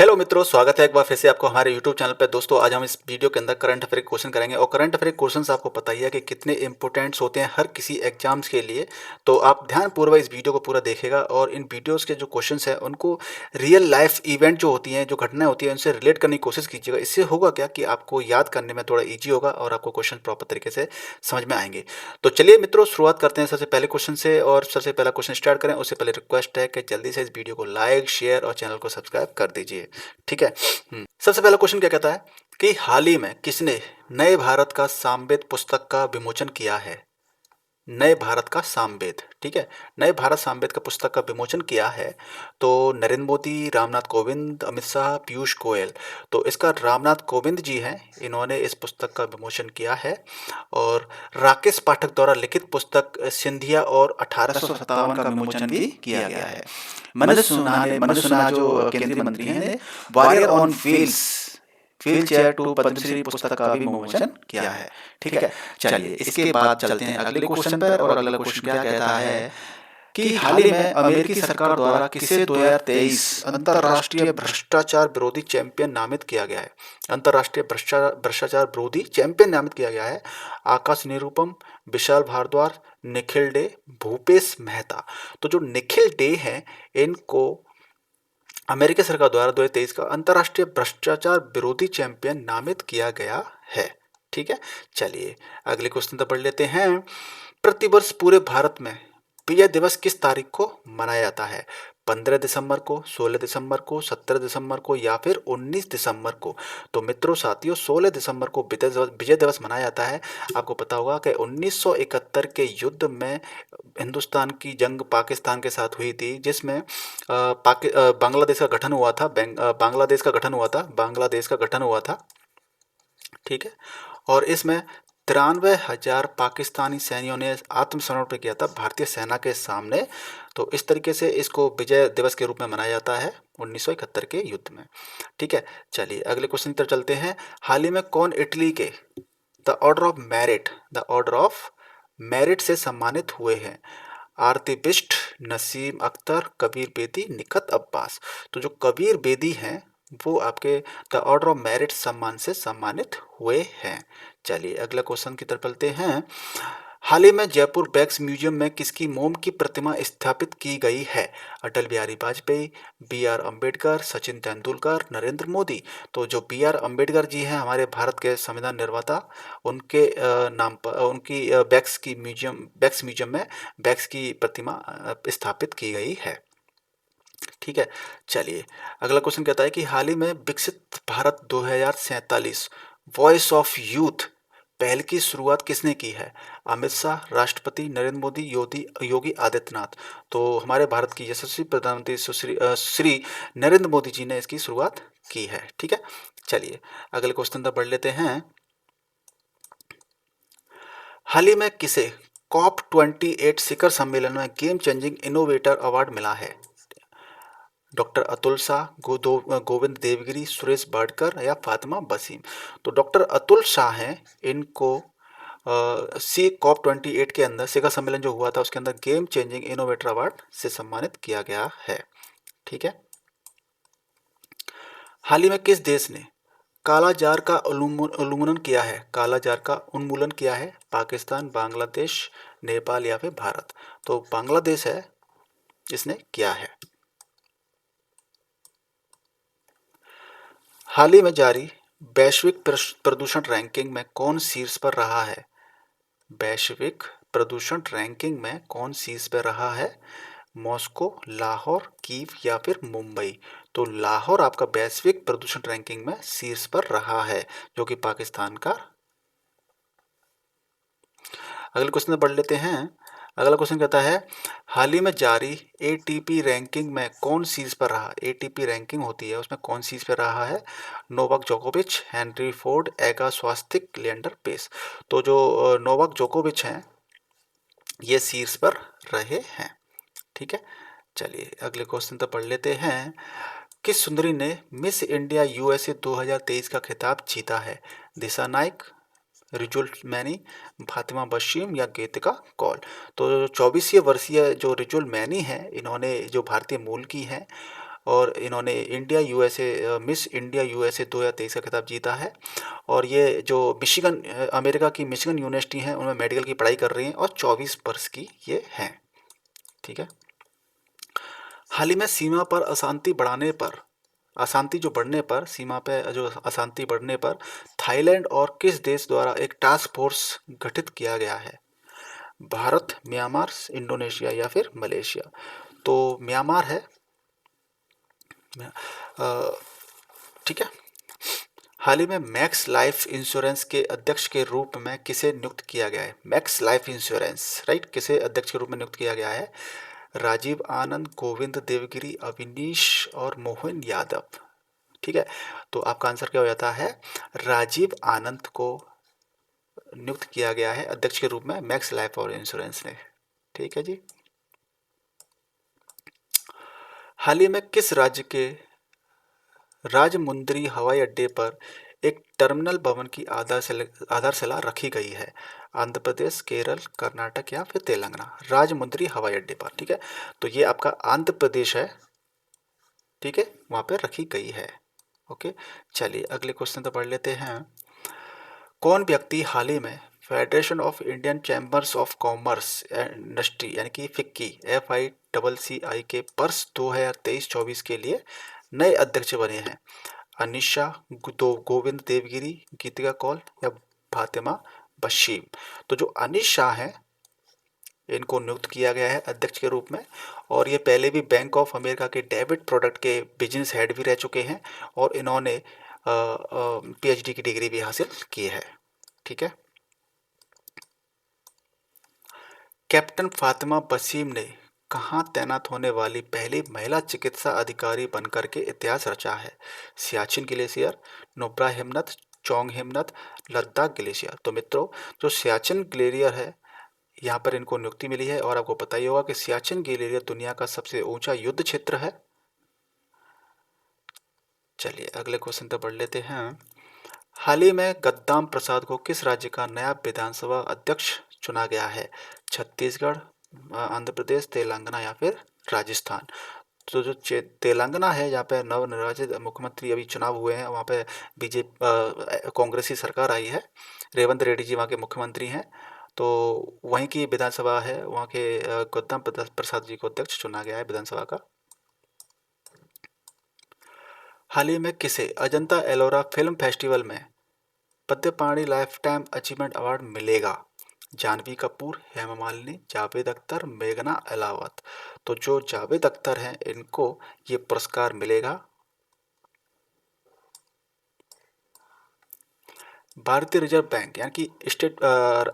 Hello मित्रों, स्वागत है एक बार फिर से आपको हमारे यूट्यूब चैनल पे। दोस्तों, आज हम इस वीडियो के अंदर करंट अफेयर क्वेश्चन करेंगे और करंट अफेयर क्वेश्चंस आपको पता ही है कि कितने इंपॉर्टेंट्स होते हैं हर किसी एग्जाम्स के लिए। तो आप ध्यानपूर्वक इस वीडियो को पूरा देखिएगा और इन वीडियोस के जो क्वेश्चंस हैं उनको रियल लाइफ इवेंट जो होती हैं, जो घटनाएं होती हैं, उनसे रिलेट करने की कोशिश कीजिएगा। इससे होगा क्या कि आपको याद करने में थोड़ा ईजी होगा और आपको क्वेश्चन प्रॉपर तरीके से समझ में आएंगे। तो चलिए मित्रों, शुरुआत करते हैं सबसे पहले क्वेश्चन से। और सबसे पहला क्वेश्चन स्टार्ट करें उससे पहले रिक्वेस्ट है कि जल्दी से इस वीडियो को लाइक, शेयर और चैनल को सब्सक्राइब कर दीजिए। ठीक है। सबसे पहला क्वेश्चन क्या कहता है कि हाल ही में किसने नए भारत का सामवेद पुस्तक का विमोचन किया है। नए भारत का सामवेद, ठीक है, नए भारत सामवेद का पुस्तक का विमोचन किया है। तो नरेंद्र मोदी, रामनाथ कोविंद, अमित शाह, पीयूष गोयल। तो इसका रामनाथ कोविंद जी हैं, इन्होंने इस पुस्तक का विमोचन किया है। और राकेश पाठक द्वारा लिखित पुस्तक सिंधिया और 1857 का विमोचन भी किया गया है। मनोज सिन्हा जो केंद्रीय मंत्री हैं, warrior on wheelchair to Padmashri पुस्तक का भी विमोचन किया है। ठीक है, चलिए इसके बाद चलते हैं अगले क्वेश्चन पर। और अगला क्वेश्चन क्या कहता है कि हाल ही में अमेरिकी सरकार द्वारा किसे 2023 अंतर्राष्ट्रीय भ्रष्टाचार विरोधी चैंपियन नामित किया गया है। अंतर्राष्ट्रीय भ्रष्टाचार विरोधी चैंपियन नामित किया गया है। आकाश निरुपम, विशाल भारद्वाज, निखिल डे, भूपेश मेहता। तो जो निखिल डे हैं, इनको अमेरिकी सरकार द्वारा 2023 का अंतर्राष्ट्रीय भ्रष्टाचार विरोधी चैंपियन नामित किया गया है। ठीक है, चलिए अगले क्वेश्चन तो पढ़ लेते हैं। प्रतिवर्ष पूरे भारत में विजय दिवस किस तारीख को मनाया जाता है। 15 दिसंबर को, 16 दिसंबर को, 17 दिसंबर को या फिर 19 दिसंबर को। तो मित्रों, साथियों, 16 दिसंबर को विजय दिवस मनाया जाता है। आपको पता होगा कि 1971 के युद्ध में हिंदुस्तान की जंग पाकिस्तान के साथ हुई थी, जिसमें बांग्लादेश का गठन हुआ था। बांग्लादेश का गठन हुआ था। ठीक है, और इसमें 93,000 पाकिस्तानी सैनिकों ने आत्मसमर्पण किया था भारतीय सेना के सामने। तो इस तरीके से इसको विजय दिवस के रूप में मनाया जाता है 1971 के युद्ध में। ठीक है, चलिए अगले क्वेश्चन की तरफ चलते हैं। हाल ही में कौन इटली के द ऑर्डर ऑफ मेरिट से सम्मानित हुए हैं। आरती बिष्ट, नसीम अख्तर, कबीर बेदी, निखत अब्बास। तो जो कबीर बेदी हैं, वो आपके द ऑर्डर ऑफ मेरिट सम्मान से सम्मानित हुए हैं। चलिए अगला क्वेश्चन की तरफ चलते हैं। हाल ही में जयपुर बैक्स म्यूजियम में किसकी मोम की प्रतिमा स्थापित की गई है। Atal Bihari Vajpayee, B are Ambedkar, Sachin Tendulkar, Narendra Modi. तो जो बी आर अम्बेडकर जी हैं, हमारे भारत के संविधान निर्माता, उनके नाम पर उनकी बैक्स म्यूजियम में बैक्स की प्रतिमा स्थापित की गई है। ठीक है, चलिए अगला क्वेश्चन कहता है कि हाल ही में विकसित भारत 2047 वॉइस ऑफ यूथ पहल की शुरुआत किसने की है। अमित शाह, राष्ट्रपति, नरेंद्र मोदी, योगी आदित्यनाथ। तो हमारे भारत की यशस्वी प्रधानमंत्री श्री नरेंद्र मोदी जी ने इसकी शुरुआत की है। ठीक है, चलिए अगले क्वेश्चन तक बढ़ लेते हैं। हाल ही में किसे COP28 शिखर सम्मेलन में गेम चेंजिंग इनोवेटर अवार्ड मिला है। डॉक्टर अतुल शाह, गोविंद देवगिरी, सुरेश वाडकर या फातिमा वसीम। तो डॉक्टर अतुल शाह हैं, इनको सी COP28 के अंदर शिखर सम्मेलन जो हुआ था उसके अंदर गेम चेंजिंग इनोवेटर अवार्ड से सम्मानित किया गया है। ठीक है, हाल ही में किस देश ने काला जार का उन्मूलन किया है। काला जार का उन्मूलन किया है। पाकिस्तान, बांग्लादेश, नेपाल या फिर भारत। तो बांग्लादेश है, इसने किया है। हाल ही में जारी वैश्विक प्रदूषण रैंकिंग में कौन शीर्ष पर रहा है। वैश्विक प्रदूषण रैंकिंग में कौन शीर्ष पर रहा है। मॉस्को, लाहौर, कीव या फिर मुंबई। तो लाहौर आपका वैश्विक प्रदूषण रैंकिंग में शीर्ष पर रहा है, जो कि पाकिस्तान का। अगले क्वेश्चन पढ़ लेते हैं। अगला क्वेश्चन कहता है हाल ही में जारी एटीपी रैंकिंग में कौन शीर्ष पर रहा। एटीपी रैंकिंग होती है, उसमें कौन शीर्ष पर रहा है। नोवाक जोकोविच, हेनरी फोर्ड, एगा स्वास्तिक, लिएंडर पेस। तो जो नोवाक जोकोविच हैं, ये शीर्ष पर रहे हैं। ठीक है, चलिए अगले क्वेश्चन तो पढ़ लेते हैं। किस सुंदरी ने मिस इंडिया यूएसए 2023 का खिताब जीता है। दिशा नाइक, रिजुल मैनी, फातिमा बशीम या गीतिका कौल। तो 24 वर्षीय जो रिजुल मैनी हैं, इन्होंने जो भारतीय मूल की हैं, और इन्होंने India USA miss India USA 2023 का खिताब जीता है। और ये जो मिशिगन अमेरिका की मिशिगन यूनिवर्सिटी है उनमें मेडिकल की पढ़ाई कर रही हैं और 24 वर्ष की ये हैं। ठीक है। हाल ही में सीमा पर अशांति जो बढ़ने पर सीमा पे जो अशांति बढ़ने पर थाईलैंड और किस देश द्वारा एक टास्क फोर्स गठित किया गया है? भारत, म्यांमार, इंडोनेशिया या फिर मलेशिया? तो म्यांमार है। अ, ठीक है। हाल ही में मैक्स लाइफ इंश्योरेंस के अध्यक्ष के रूप में किसे नियुक्त किया गया है? मैक्स लाइफ इंश्योरेंस, राइट, किसे अध्यक्ष के रूप में नियुक्त किया गया है? राजीव आनंद, गोविंद देवगिरी, अविनीश और मोहन यादव। ठीक है। तो आपका आंसर क्या हो जाता है? राजीव आनंद को नियुक्त किया गया है अध्यक्ष के रूप में मैक्स लाइफ और इंश्योरेंस ने। ठीक है जी। हाल ही में किस राज्य के राजमुंद्री हवाई अड्डे पर एक टर्मिनल भवन की आधारशिला रखी गई है? आंध्र प्रदेश, केरल, कर्नाटक या फिर तेलंगाना? राजमुंद्री हवाई अड्डे पर। ठीक है। तो ये आपका आंध्र प्रदेश है। ठीक है, वहाँ पे रखी गई है। ओके। चलिए अगले क्वेश्चन तो पढ़ लेते हैं। कौन व्यक्ति हाल ही में federation of Indian chambers of commerce and industry यानी कि फिक्की FICCI के वर्ष 2023-24 के लिए नए अध्यक्ष बने हैं? अनिशा, गोविंद देवगिरी, गीतिका कौल या फातिमा बशीम? तो जो अनिश शाह हैं इनको नियुक्त किया गया है अध्यक्ष के रूप में। और ये पहले भी बैंक ऑफ अमेरिका के डेबिट प्रोडक्ट के बिजनेस हेड भी रह चुके हैं और इन्होंने PhD की डिग्री भी हासिल की है। ठीक है। कैप्टन फातिमा बशीम ने कहाँ तैनात होने वाली पहली महिला चिकित्सा अधिकारी बनकर के इतिहास रचा है? सियाचिन ग्लेशियर, नुब्रा हिमनद, चोंग हिमनद, लद्दाख ग्लेशियर? तो मित्रों, जो सियाचिन ग्लेशियर है यहाँ पर इनको नियुक्ति मिली है। और आपको पता ही होगा कि सियाचिन ग्लेशियर दुनिया का सबसे ऊंचा युद्ध क्षेत्र है। चलिए अगले क्वेश्चन तो पढ़ लेते हैं। हाल ही में गद्दाम प्रसाद को किस राज्य का नया विधानसभा अध्यक्ष चुना गया है? छत्तीसगढ़, आंध्र प्रदेश, तेलंगाना या फिर राजस्थान? तो जो तेलंगाना है जहाँ पे नवनिर्वाचित मुख्यमंत्री अभी चुनाव हुए हैं वहाँ पे बीजेपी कांग्रेस की सरकार आई है। रेवंत रेड्डी जी वहाँ के मुख्यमंत्री हैं। तो वहीं की विधानसभा है, वहाँ के गौतम प्रसाद जी को अध्यक्ष चुना गया है विधानसभा का। हाल ही में किसे अजंता एलोरा फिल्म फेस्टिवल में Padmapani life time achievement award मिलेगा? जानवी कपूर, हेमा मालिनी, जावेद अख्तर, मेघना अलावत? तो जो जावेद अख्तर हैं इनको ये पुरस्कार मिलेगा। भारतीय रिजर्व बैंक यानी कि state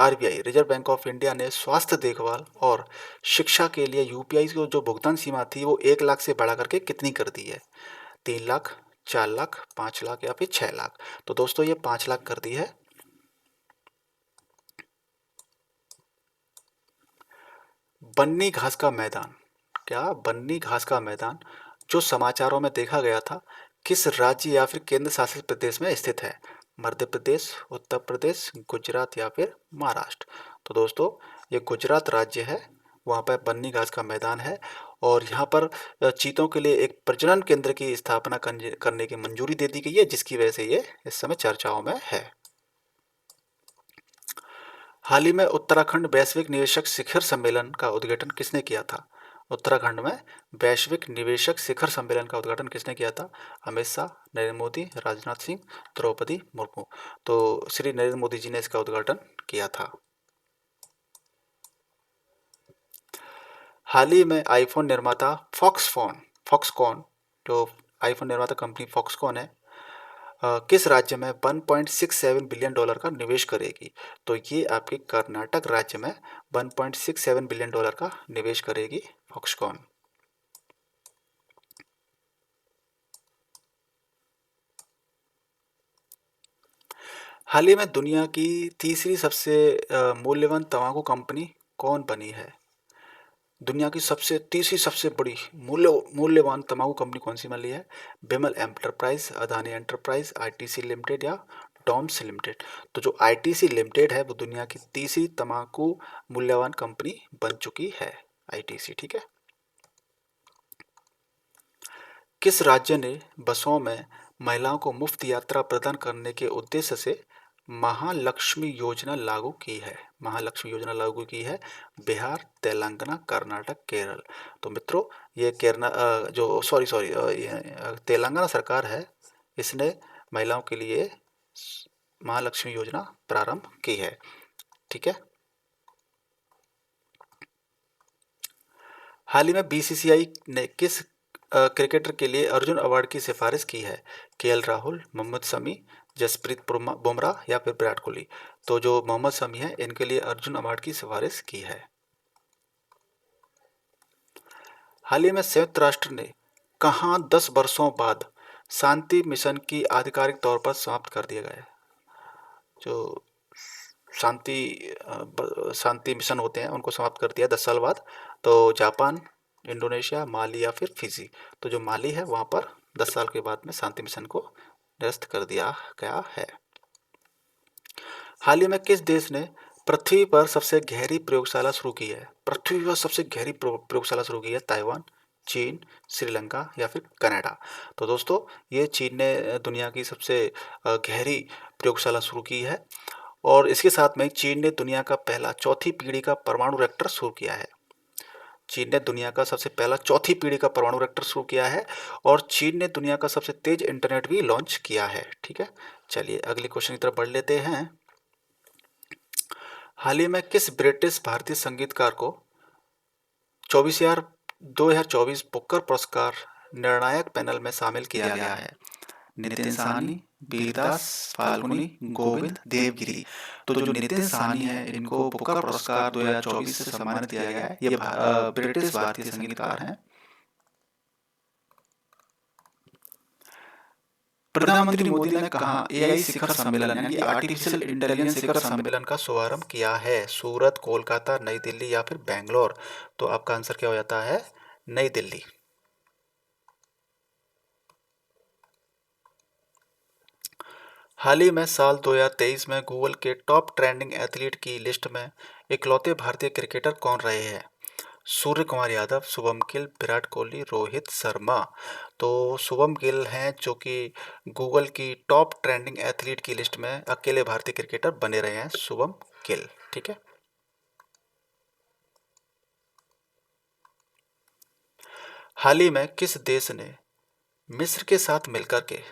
RBI reserve bank of India ने स्वास्थ्य देखभाल और शिक्षा के लिए UPI की जो भुगतान सीमा थी वो 1 लाख से बढ़ा करके कितनी कर दी है? 3 लाख, 4 लाख, 5 लाख या फिर 6 लाख? तो दोस्तों ये 5 लाख कर दी है। बन्नी घास का मैदान, क्या बन्नी घास का मैदान जो समाचारों में देखा गया था किस राज्य या फिर केंद्र शासित प्रदेश में स्थित है? मध्य प्रदेश, उत्तर प्रदेश, गुजरात या फिर महाराष्ट्र? तो दोस्तों ये गुजरात राज्य है, वहाँ पर बन्नी घास का मैदान है। और यहाँ पर चीतों के लिए एक प्रजनन केंद्र की स्थापना करने की मंजूरी दे दी गई है जिसकी वजह से ये इस समय चर्चाओं में है। हाल ही में उत्तराखंड वैश्विक निवेशक शिखर सम्मेलन का उद्घाटन किसने किया था? उत्तराखंड में वैश्विक निवेशक शिखर सम्मेलन का उद्घाटन किसने किया था? अमित शाह, नरेंद्र मोदी, राजनाथ सिंह, द्रौपदी मुर्मू? तो श्री नरेंद्र मोदी जी ने इसका उद्घाटन किया था। हाल ही में आईफोन निर्माता फॉक्सकॉन जो आईफोन निर्माता कंपनी फॉक्सकॉन है किस राज्य में $1.67 बिलियन का निवेश करेगी? तो ये आपके कर्नाटक राज्य में $1.67 बिलियन का निवेश करेगी फॉक्सकॉन। हाल ही में दुनिया की तीसरी सबसे मूल्यवान तंबाकू कंपनी कौन बनी है? दुनिया की तीसरी सबसे बड़ी मूल्यवान तंबाकू कंपनी कौन सी बनी है? Bimal enterprise, Adani enterprise, ITC limited या डॉम्स लिमिटेड? तो जो ITC लिमिटेड है वो दुनिया की तीसरी तंबाकू मूल्यवान कंपनी बन चुकी है, ITC। ठीक है। किस राज्य ने बसों में महिलाओं को मुफ्त यात्रा प्रदान करने के उद्देश्य से महालक्ष्मी योजना लागू की है? महालक्ष्मी योजना लागू की है बिहार, तेलंगाना, कर्नाटक, केरल। तो मित्रों, ये जो सॉरी सॉरी तेलंगाना सरकार है, इसने महिलाओं के लिए महालक्ष्मी योजना प्रारंभ की है। ठीक है। हाल ही में बीसीसीआई ने किस क्रिकेटर के लिए अर्जुन अवार्ड की सिफारिश की है? केएल राहुल, मोहम्मद शमी, जसप्रीत बुमराह या फिर विराट कोहली। तो जो मोहम्मद शमी है, इनके लिए अर्जुन अवार्ड की सिफारिश की है। हाल ही में संयुक्त राष्ट्र ने कहाँ 10 वर्षों बाद शांति मिशन की आधिकारिक तौर पर समाप्त कर दिया गया है? जो शांति मिशन होते हैं, उनको समाप्त कर दिया 10 साल बाद। तो जापान, इंडोनेशिया, माली या फिर फिजी। तो जो माली है, वहाँ पर 10 साल के बाद में शांति मिशन को निरस्त कर दिया गया है। हाल ही में किस देश ने पृथ्वी पर सबसे गहरी प्रयोगशाला शुरू की है? पृथ्वी पर सबसे गहरी प्रयोगशाला शुरू की है ताइवान, चीन, श्रीलंका या फिर कनाडा। तो दोस्तों, ये चीन ने दुनिया की सबसे गहरी प्रयोगशाला शुरू की है। और इसके साथ में चीन ने दुनिया का पहला चौथी पीढ़ी का परमाणु रिएक्टर शुरू किया है। चीन ने दुनिया का सबसे पहला चौथी पीढ़ी का परमाणु रिएक्टर शुरू किया है। और चीन ने दुनिया का सबसे तेज इंटरनेट भी लॉन्च किया है। ठीक है। चलिए अगले क्वेश्चन की तरफ बढ़ लेते हैं। हाल ही में किस ब्रिटिश भारतीय संगीतकार को 2024 बुकर पुरस्कार निर्णायक पैनल में शामिल किया गया है? नितिन साहनी, बीरदास, फाल्गुनी, गोविंद, देवगिरी। तो जो नितिन साहनी है, इनको बुकर पुरस्कार 2024 से सम्मानित किया गया है। ये ब्रिटिश भारतीय संगीतकार हैं। प्रधानमंत्री मोदी ने कहा एआई शिखर सम्मेलन यानी आर्टिफिशियल इंटेलिजेंस शिखर सम्मेलन का शुभारंभ किया है? सूरत, कोलकाता, नई दिल्ली या फिर बेंगलोर। तो आपका आंसर क्या हो जाता है? नई दिल्ली। हाल ही में साल 2023 में गूगल के टॉप ट्रेंडिंग एथलीट की लिस्ट में इकलौते भारतीय क्रिकेटर कौन रहे हैं? सूर्य कुमार यादव, शुभम गिल, विराट कोहली, रोहित शर्मा। तो शुभम गिल हैं, जो कि गूगल की टॉप ट्रेंडिंग एथलीट की लिस्ट में अकेले भारतीय क्रिकेटर बने रहे हैं, शुभम गिल। ठीक है। हाल ही में मिस्र के साथ मिलकर के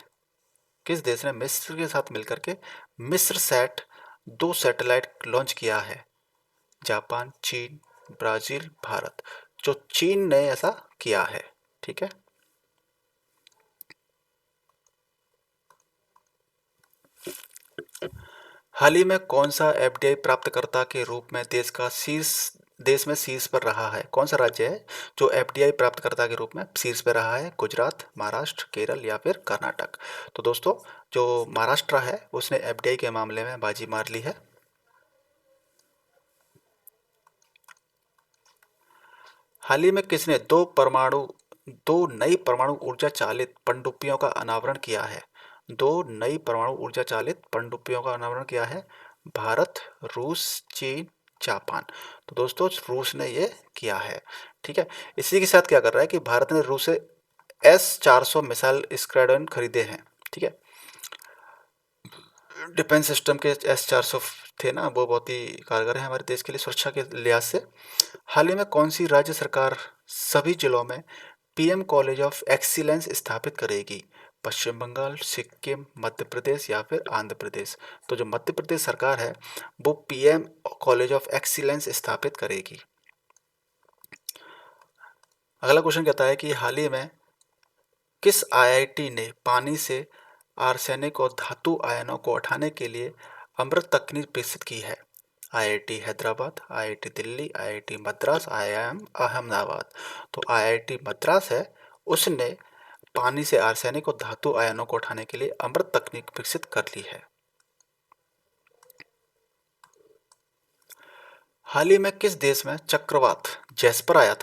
किस देश ने मिस्र के साथ मिलकर के मिस्र सैट 2 सैटेलाइट लॉन्च किया है? जापान, चीन, ब्राजील, भारत। जो चीन ने ऐसा किया है। ठीक है। हाल ही में कौन सा एफडीआई प्राप्तकर्ता के रूप में देश में शीर्ष पर रहा है? कौन सा राज्य है जो एफडीआई प्राप्तकर्ता के रूप में शीर्ष पर रहा है? गुजरात, महाराष्ट्र, केरल या फिर कर्नाटक। तो दोस्तों, जो महाराष्ट्र है, उसने एफडीआई के मामले में बाजी मार ली है। हाल ही में किसने दो नई परमाणु ऊर्जा चालित पनडुब्बियों का अनावरण किया है? 2 नई परमाणु ऊर्जा चालित पनडुब्बियों का अनावरण किया है? भारत, रूस, चीन, जापान। तो दोस्तों, रूस ने ये किया है। ठीक है। इसी के साथ क्या कर रहा है कि भारत ने रूस से S-400 मिसाइल स्क्वाड्रन खरीदे हैं। ठीक है। डिफेंस सिस्टम के S-400 थे ना, वो बहुत ही कारगर है हमारे देश के लिए सुरक्षा के लिहाज से। हाल ही में कौन सी राज्य सरकार सभी जिलों में पीएम कॉलेज ऑफ एक्सीलेंस स्थापित करेगी? पश्चिम बंगाल, सिक्किम, मध्य प्रदेश या फिर आंध्र प्रदेश। तो जो मध्य प्रदेश सरकार है, वो पीएम कॉलेज ऑफ एक्सीलेंस स्थापित करेगी। अगला क्वेश्चन कहता है कि हाल ही में किस आईआईटी ने पानी से आर्सेनिक और धातु आयनों को हटाने के लिए अमृत तकनीक विकसित की है? IIT Hyderabad, IIT Delhi, IIT Madras, IIM Ahmedabad. तो आईआईटी मद्रास है, उसने पानी से आर्सेनिक और धातु आयनों को उठाने के लिए अमृत तकनीक विकसित कर ली है। हाल ही में किस देश में चक्रवात जैस्पर आया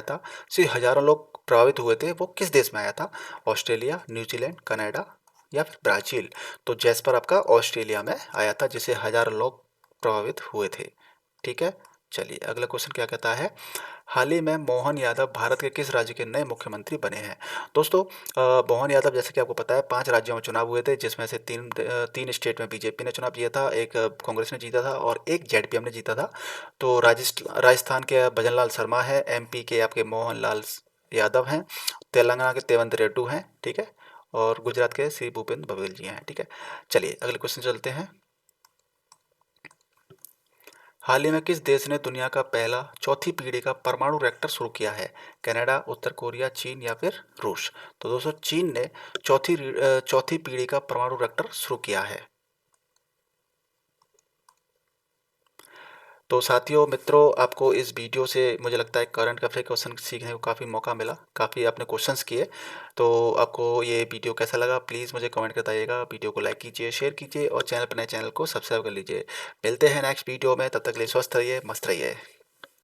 था? से हजारों लोग प्रभावित हुए थे, वो किस देश में आया था? ऑस्ट्रेलिया, न्यूजीलैंड, कनाडा या फिर ब्राजील। तो जैस्पर आपका ऑस्ट्रेलिया में आया था, जिसे हजारों लोग प्रभावित हुए थे। ठीक है। चलिए अगला क्वेश्चन क्या कहता है? हाल ही में मोहन यादव भारत के किस राज्य के नए मुख्यमंत्री बने हैं? दोस्तों, मोहन यादव, जैसे कि आपको पता है, 5 राज्यों में चुनाव हुए थे, जिसमें से 3 स्टेट में बीजेपी ने चुनाव जीता था, 1 कांग्रेस ने जीता था और 1 जेडपीएम ने जीता था। तो राजस्थान के भजनलाल शर्मा है, एमपी के आपके मोहन लाल यादव हैं, तेलंगाना के देवेंद्र रेड्डी हैं, ठीक है? और गुजरात के श्री भूपेंद्र बघेल जी हैं, ठीक है? चलिए अगले क्वेश्चन चलते हैं। हाल ही में किस देश ने दुनिया का पहला चौथी पीढ़ी का परमाणु रिएक्टर शुरू किया है? कनाडा, उत्तर कोरिया, चीन या फिर रूस? तो दोस्तों, चीन ने चौथी पीढ़ी का परमाणु रिएक्टर शुरू किया है। तो साथियों, मित्रों, आपको इस वीडियो से मुझे लगता है करंट अफेयर क्वेश्चन सीखने को काफ़ी मौका मिला, काफ़ी आपने क्वेश्चंस किए। तो आपको ये वीडियो कैसा लगा, प्लीज़ मुझे कमेंट कर बताइएगा। वीडियो को लाइक कीजिए, शेयर कीजिए और चैनल पर नए चैनल को सब्सक्राइब कर लीजिए। मिलते हैं नेक्स्ट वीडियो में, तब तक के लिए स्वस्थ रहिए, मस्त रहिए।